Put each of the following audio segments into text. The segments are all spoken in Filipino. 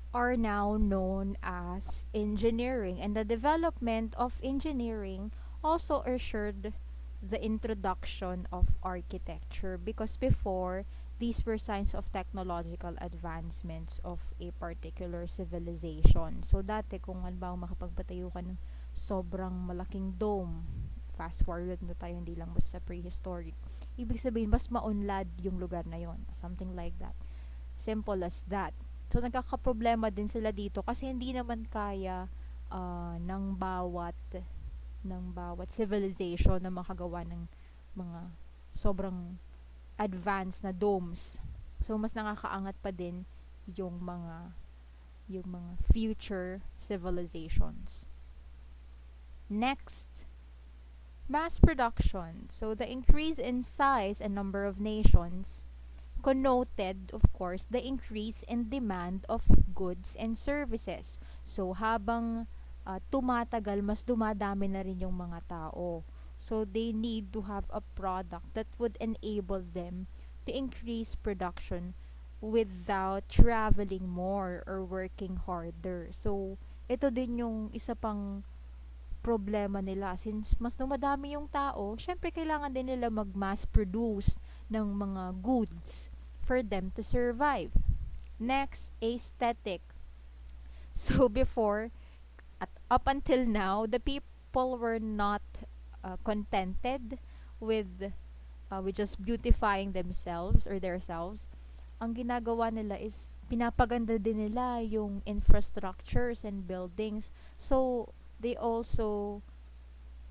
are now known as engineering, and the development of engineering also assured the introduction of architecture, because before these were signs of technological advancements of a particular civilization. So dati kung halimbawa makapagpatayo ka ng sobrang malaking dome, fast forward na tayo, hindi lang basta sa prehistoric, ibig sabihin mas maunlad yung lugar na yon, something like that. Simple as that. So nagkakaproblema din sila dito kasi hindi naman kaya ng bawat civilization na makagawa ng mga sobrang advanced na domes. So mas nakakaangat pa din yung mga future civilizations. Next, mass production. So the increase in size and number of nations connoted, of course, the increase in demand of goods and services. So, habang tumatagal, mas dumadami na rin yung mga tao. So, they need to have a product that would enable them to increase production without traveling more or working harder. So, ito din yung isa pang problema nila. Since mas dumadami yung tao, syempre kailangan din nila mag-mass produce ng mga goods for them to survive. Next, aesthetic. So before, up until now, the people were not contented with just beautifying themselves or themselves. Ang ginagawa nila is pinapaganda din nila yung infrastructures and buildings. So they also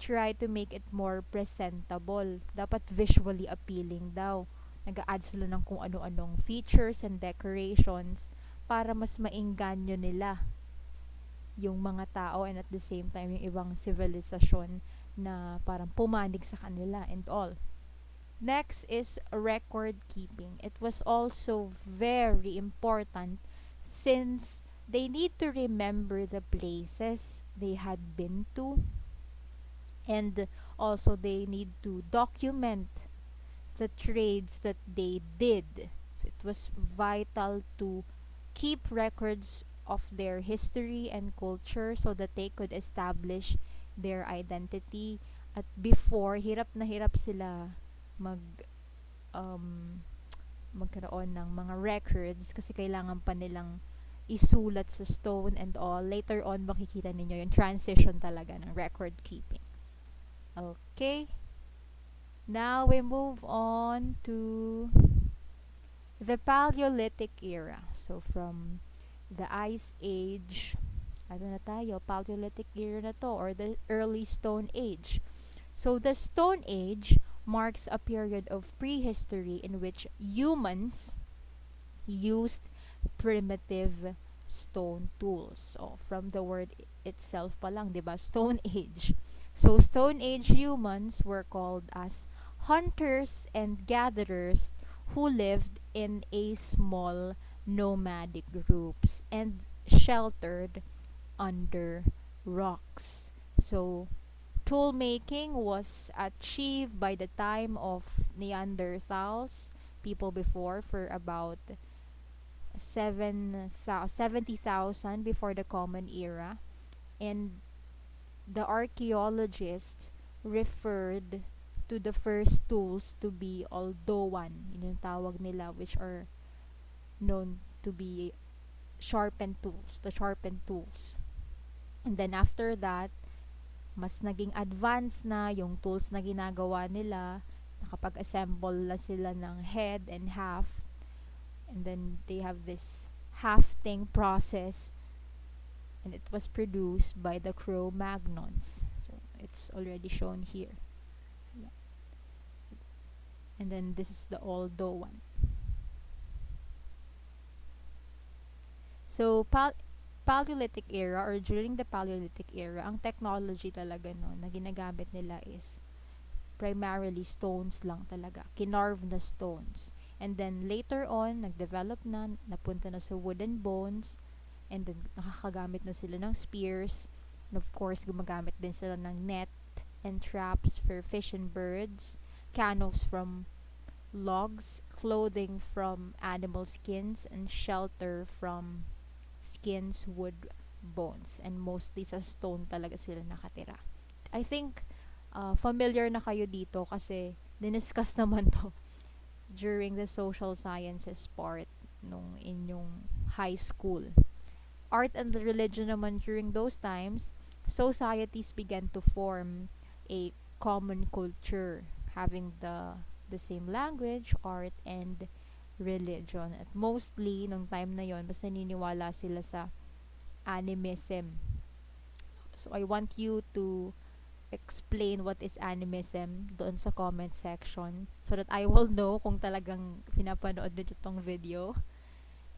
try to make it more presentable. Dapat visually appealing daw. Nag-a-add sila ng kung ano-anong features and decorations para mas maingganyo nila yung mga tao, and at the same time yung ibang civilization na parang pumanig sa kanila and all. Next is record keeping. It was also very important since they need to remember the places they had been to, and also they need to document the trades that they did. So it was vital to keep records of their history and culture so that they could establish their identity. At before, hirap na hirap sila mag um, magkaroon ng mga records kasi kailangan pa nilang isulat sa stone and all. Later on, makikita ninyo yung transition talaga ng record keeping. Okay. Now we move on to the Paleolithic era. So from the Ice Age, ano na tayo, Paleolithic era na to, or the early Stone Age. So the Stone Age marks a period of prehistory in which humans used primitive stone tools. So from the word itself pa lang, 'di ba? Stone Age. So Stone Age humans were called as hunters and gatherers who lived in a small nomadic groups and sheltered under rocks. So tool making was achieved by the time of Neanderthals, people before, for about 70,000 before the Common Era, and the archaeologists referred to the first tools to be Oldowan, yun yung tawag nila, which are known to be the sharpened tools. And then after that, mas naging advanced na yung tools na ginagawa nila. Nakapag-assemble na sila ng head and half. And then they have this hafting process, and it was produced by the Cro-Magnons. So it's already shown here. Yeah. And then this is the Oldo one. So Paleolithic era, or during the Paleolithic era, ang technology talaga no na ginagamit nila is primarily stones lang talaga, kinarve na stones. And then later on, nagdevelop na, napunta na sa wooden bones, and then nakakagamit na sila ng spears, and of course gumagamit din sila ng net and traps for fish and birds, canoes from logs, clothing from animal skins, and shelter from skins, wood, bones. And mostly sa stone talaga sila nakatira. I think familiar na kayo dito kasi diniscuss naman to during the social sciences part nung inyong high school. Art and religion naman during those times, societies began to form a common culture having the same language, art, and religion. At mostly, nung time na yon, mas naniniwala sila sa animism. So, I want you to explain what is animism doon sa comment section so that I will know kung talagang pinapanood nyo itong video.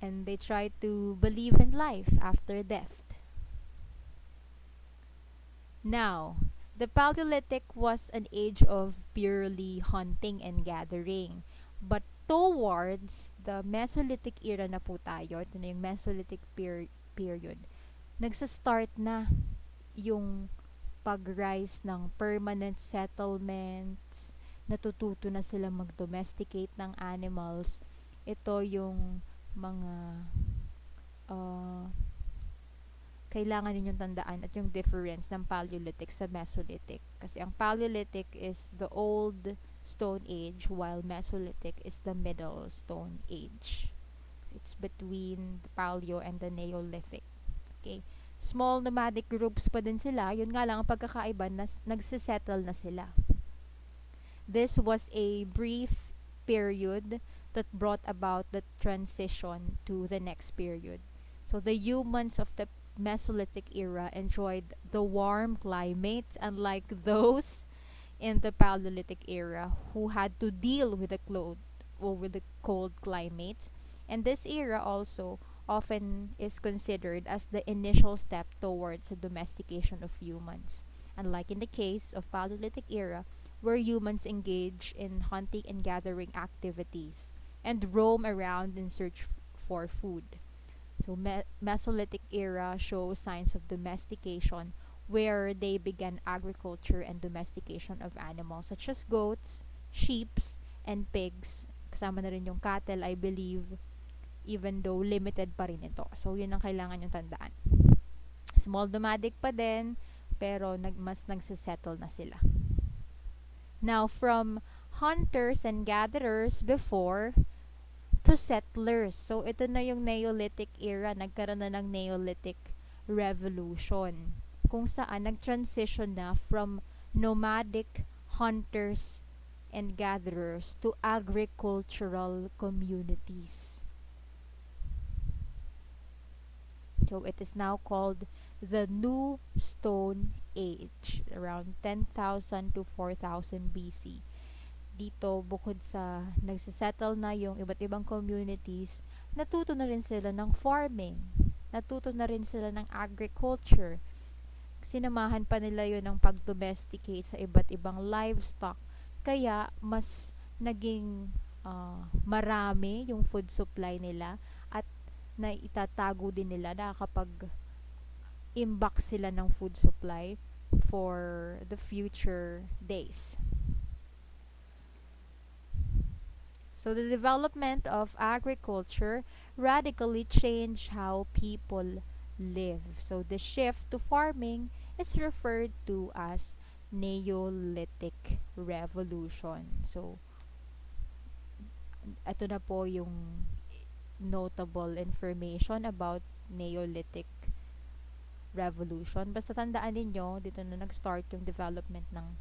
And they try to believe in life after death. Now, the Paleolithic was an age of purely hunting and gathering. But towards the Mesolithic era na po tayo, ito na yung Mesolithic period, nagsa-start na yung pag-rise ng permanent settlements, natututo na sila mag-domesticate ng animals. Ito yung mga kailangan ninyong tandaan at yung difference ng Paleolithic sa Mesolithic. Kasi ang Paleolithic is the old Stone Age while Mesolithic is the Middle Stone Age. It's between the Paleo and the Neolithic. Okay. Small nomadic groups pa din sila. Yun nga lang ang pagkakaiba, nagsisettle na sila. This was a brief period that brought about the transition to the next period. So the humans of the Mesolithic era enjoyed the warm climate, unlike those in the Paleolithic era who had to deal with the cold climate. And this era also often is considered as the initial step towards the domestication of humans. Unlike in the case of Paleolithic era, where humans engage in hunting and gathering activities and roam around in search for food. So Mesolithic era shows signs of domestication where they began agriculture and domestication of animals such as goats, sheep, and pigs. Kasama na rin yung cattle, I believe, even though limited pa rin ito. So yun ang kailangan yung tandaan. Small nomadic pa din, pero mas nagsisettle na sila. Now, from hunters and gatherers before to settlers. So, ito na yung Neolithic era. Nagkaroon na ng Neolithic Revolution. Kung saan nag-transition na from nomadic hunters and gatherers to agricultural communities. So, it is now called the New Stone Age, around 10,000 to 4,000 BC. Dito, bukod sa nagsisettle na yung iba't ibang communities, natuto na rin sila ng farming. Natuto na rin sila ng agriculture. Sinamahan pa nila yun ng pag-domesticate sa iba't ibang livestock. Kaya, mas naging marami yung food supply nila at na itatago din nila na kapag imbak sila ng food supply for the future days. So the development of agriculture radically changed how people live. So the shift to farming is referred to as Neolithic Revolution. So ito na po yung notable information about Neolithic Revolution. Basta tandaan ninyo, dito na nag-start yung development ng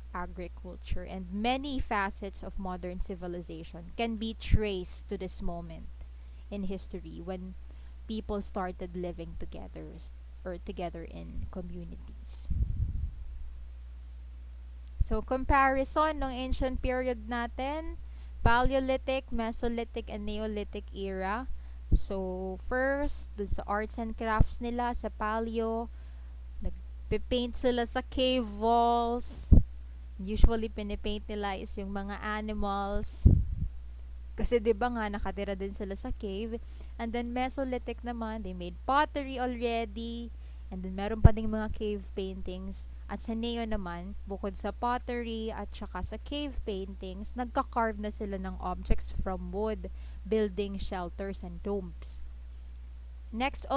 agriculture, and many facets of modern civilization can be traced to this moment in history when people started living together in communities. So comparison ng ancient period natin, Paleolithic, Mesolithic, and Neolithic era. So first, dun sa arts and crafts nila sa Paleo, nagpe-paint sila sa cave walls. Usually, pinipaint nila is yung mga animals. Kasi 'di ba nga, nakatira din sila sa cave. And then, Mesolithic naman, they made pottery already. And then, meron pa ding mga cave paintings. At sa Neo naman, bukod sa pottery at saka sa cave paintings, nagka-carve na sila ng objects from wood, building shelters and domes. Next